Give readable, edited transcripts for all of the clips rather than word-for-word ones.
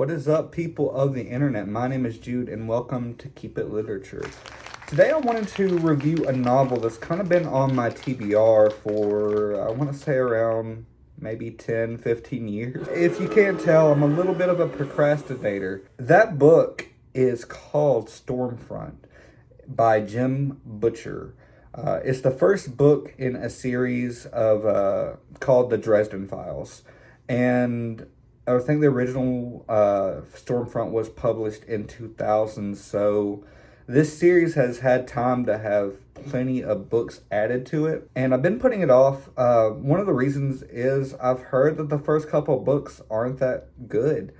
What is up, people of the internet? My name is Jude, and welcome to Keep It Literature. Today I wanted to review a novel that's kind of been on my TBR for, I want to say around maybe 10, 15 years. If you can't tell, I'm a little bit of a procrastinator. That book is called Stormfront by Jim Butcher. It's the first book in a series of called the Dresden Files. And I think the original Stormfront was published in 2000, so this series has had time to have plenty of books added to it, and I've been putting it off. One of the reasons is I've heard that the first couple of books aren't that good,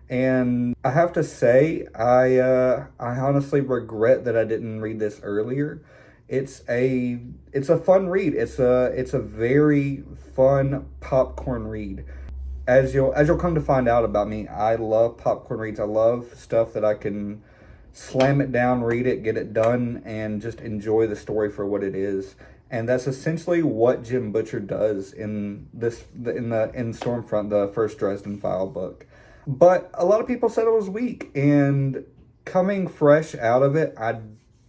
and I have to say I honestly regret that I didn't read this earlier. It's a fun read. It's a very fun popcorn read. As you'll come to find out about me, I love popcorn reads. I love stuff that I can slam it down, read it, get it done, and just enjoy the story for what it is. And that's essentially what Jim Butcher does in Stormfront, the first Dresden File book. But a lot of people said it was weak, and coming fresh out of it, I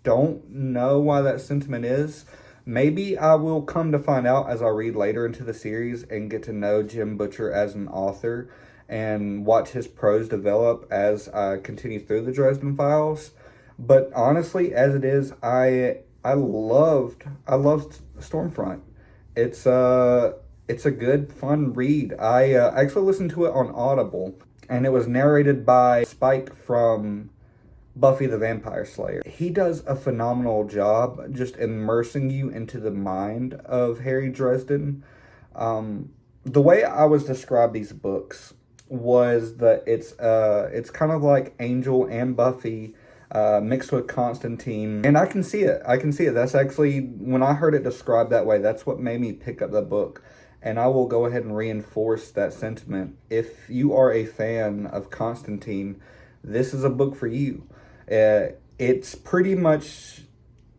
don't know why that sentiment is. Maybe I will come to find out as I read later into the series and get to know Jim Butcher as an author and watch his prose develop as I continue through the Dresden Files. But honestly, as it is, I loved Stormfront. It's a good, fun read. I actually listened to it on Audible, and it was narrated by Spike from Buffy the Vampire Slayer. He does a phenomenal job just immersing you into the mind of Harry Dresden. The way I was described these books was that it's kind of like Angel and Buffy mixed with Constantine, and I can see it. That's actually, when I heard it described that way, that's what made me pick up the book. And I will go ahead and reinforce that sentiment. If you are a fan of Constantine, this is a book for you. It's pretty much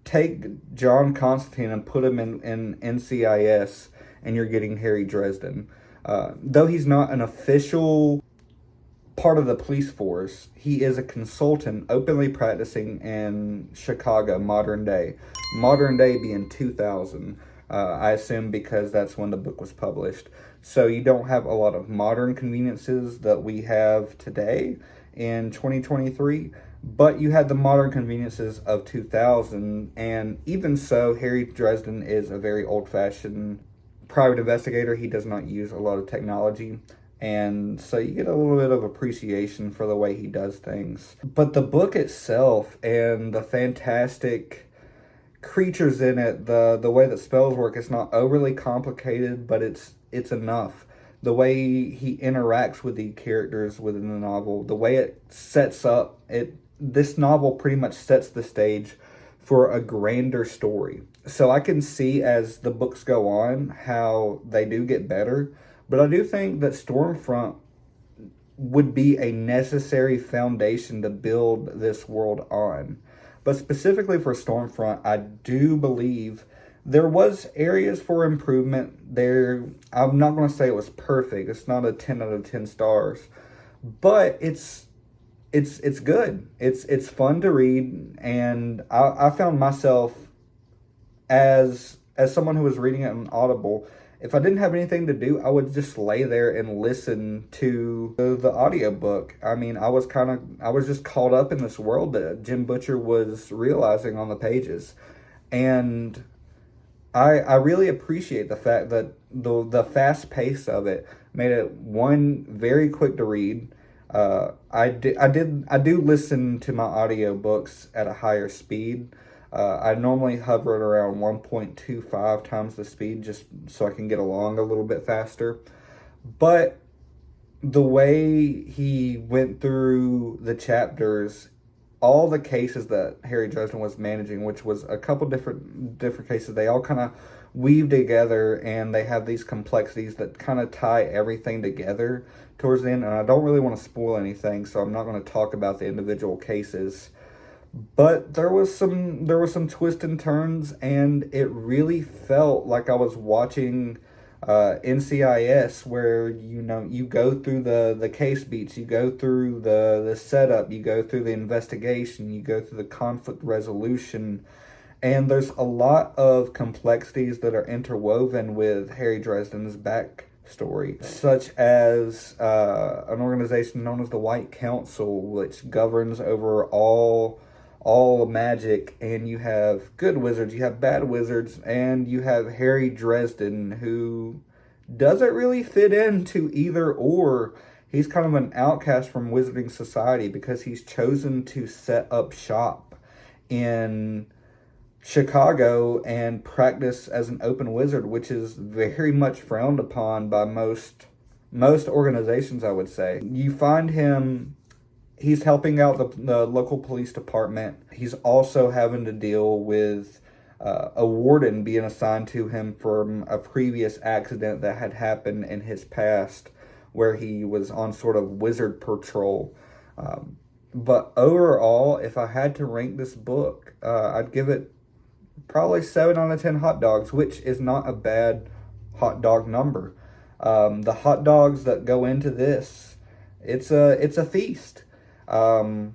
take John Constantine and put him in NCIS, and you're getting Harry Dresden. Though he's not an official part of the police force, he is a consultant openly practicing in Chicago, modern day. Modern day being 2000, I assume, because that's when the book was published. So you don't have a lot of modern conveniences that we have today in 2023. But you had the modern conveniences of 2000, and even so, Harry Dresden is a very old-fashioned private investigator. He does not use a lot of technology, and so you get a little bit of appreciation for the way he does things. But the book itself and the fantastic creatures in it, the way that spells work, it's not overly complicated, but it's enough. The way he interacts with the characters within the novel, the way it sets up it. This novel pretty much sets the stage for a grander story. So I can see as the books go on how they do get better, but I do think that Stormfront would be a necessary foundation to build this world on. But specifically for Stormfront, I do believe there was areas for improvement there. I'm not going to say it was perfect. It's not a 10 out of 10 stars, but it's good. It's fun to read, and I found myself as someone who was reading it on Audible. If I didn't have anything to do, I would just lay there and listen to the audiobook. I mean, I was just caught up in this world that Jim Butcher was realizing on the pages, and I really appreciate the fact that the fast pace of it made it, one, very quick to read. I do listen to my audiobooks at a higher speed. I normally hover at around 1.25 times the speed, just so I can get along a little bit faster. But the way he went through the chapters, all the cases that Harry Dresden was managing, which was a couple different cases, they all kind of weave together, and they have these complexities that kind of tie everything together towards the end. And I don't really want to spoil anything, so I'm not going to talk about the individual cases. But there was some twists and turns, and it really felt like I was watching NCIS, where you go through the case beats, you go through the setup, you go through the investigation, you go through the conflict resolution, and there's a lot of complexities that are interwoven with Harry Dresden's backstory, such as an organization known as the White Council, which governs over all magic, and you have good wizards, you have bad wizards, and you have Harry Dresden, who doesn't really fit into either or. He's kind of an outcast from wizarding society because he's chosen to set up shop in Chicago and practice as an open wizard, which is very much frowned upon by most organizations, I would say. You find him, he's helping out the local police department. He's also having to deal with a warden being assigned to him from a previous accident that had happened in his past, where he was on sort of wizard patrol. But overall, if I had to rank this book, I'd give it probably 7 out of 10 hot dogs, which is not a bad hot dog number. The hot dogs that go into this, it's a feast. I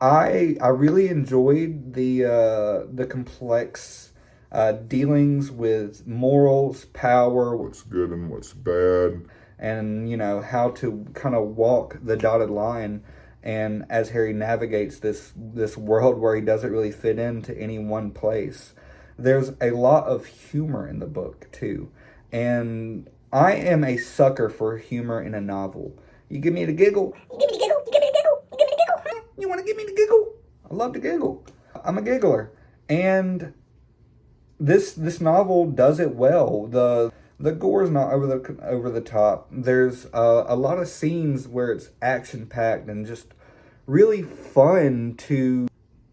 really enjoyed the complex dealings with morals, power, what's good and what's bad, and how to kind of walk the dotted line. And as Harry navigates this world where he doesn't really fit into any one place, there's a lot of humor in the book too. And I am a sucker for humor in a novel. You give me the giggle. You give me the giggle. You give me the giggle. You give me the giggle. You want to give me the giggle? I love to giggle. I'm a giggler. And this novel does it well. The gore is not over the top. There's a lot of scenes where it's action packed and just really fun to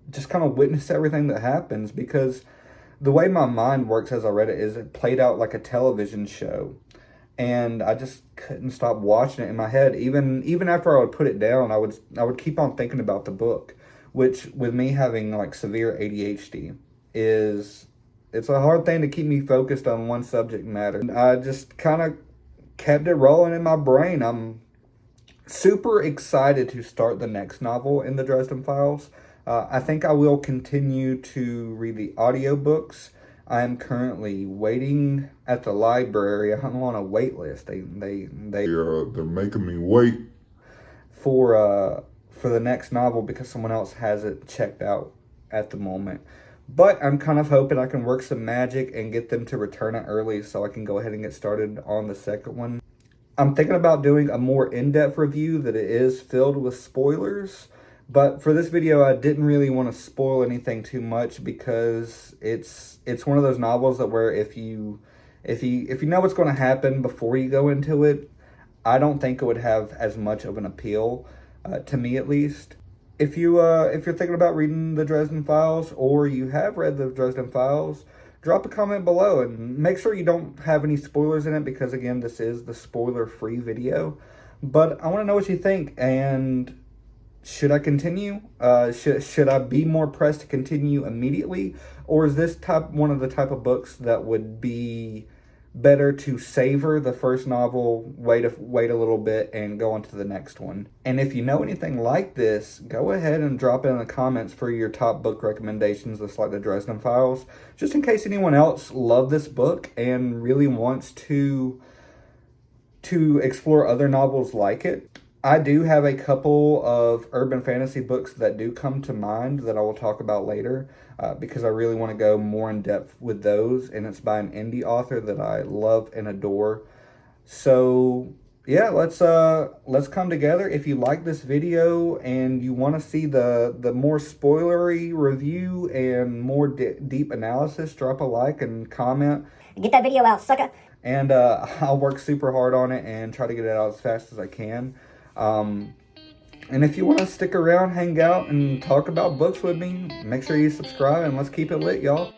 just kind of witness everything that happens, because the way my mind works as I read it is it played out like a television show, and I just couldn't stop watching it in my head. Even after I would put it down, I would keep on thinking about the book, which with me having like severe ADHD it's a hard thing to keep me focused on one subject matter. I just kind of kept it rolling in my brain. I'm super excited to start the next novel in the Dresden Files. I think I will continue to read the audiobooks. I am currently waiting at the library. I'm on a wait list. They're making me wait for the next novel because someone else has it checked out at the moment. But I'm kind of hoping I can work some magic and get them to return it early so I can go ahead and get started on the second one. I'm thinking about doing a more in-depth review that it is filled with spoilers. But for this video, I didn't really want to spoil anything too much because it's one of those novels that where if you know what's going to happen before you go into it, I don't think it would have as much of an appeal, to me at least. If you're thinking about reading the Dresden Files, or you have read the Dresden Files, drop a comment below and make sure you don't have any spoilers in it, because again, this is the spoiler-free video. But I want to know what you think, and should I continue? Should I be more pressed to continue immediately, or is this one of the type of books that would be better to savor the first novel, wait a little bit, and go on to the next one? And if you know anything like this, go ahead and drop it in the comments for your top book recommendations, just like the Dresden Files, just in case anyone else loved this book and really wants to explore other novels like it. I do have a couple of urban fantasy books that do come to mind that I will talk about later, because I really want to go more in depth with those, and it's by an indie author that I love and adore. So yeah, let's come together. If you like this video and you want to see the more spoilery review and more deep analysis, drop a like and comment. Get that video out, sucker. And I'll work super hard on it and try to get it out as fast as I can. And if you want to stick around, hang out, and talk about books with me, make sure you subscribe, and let's keep it lit, y'all.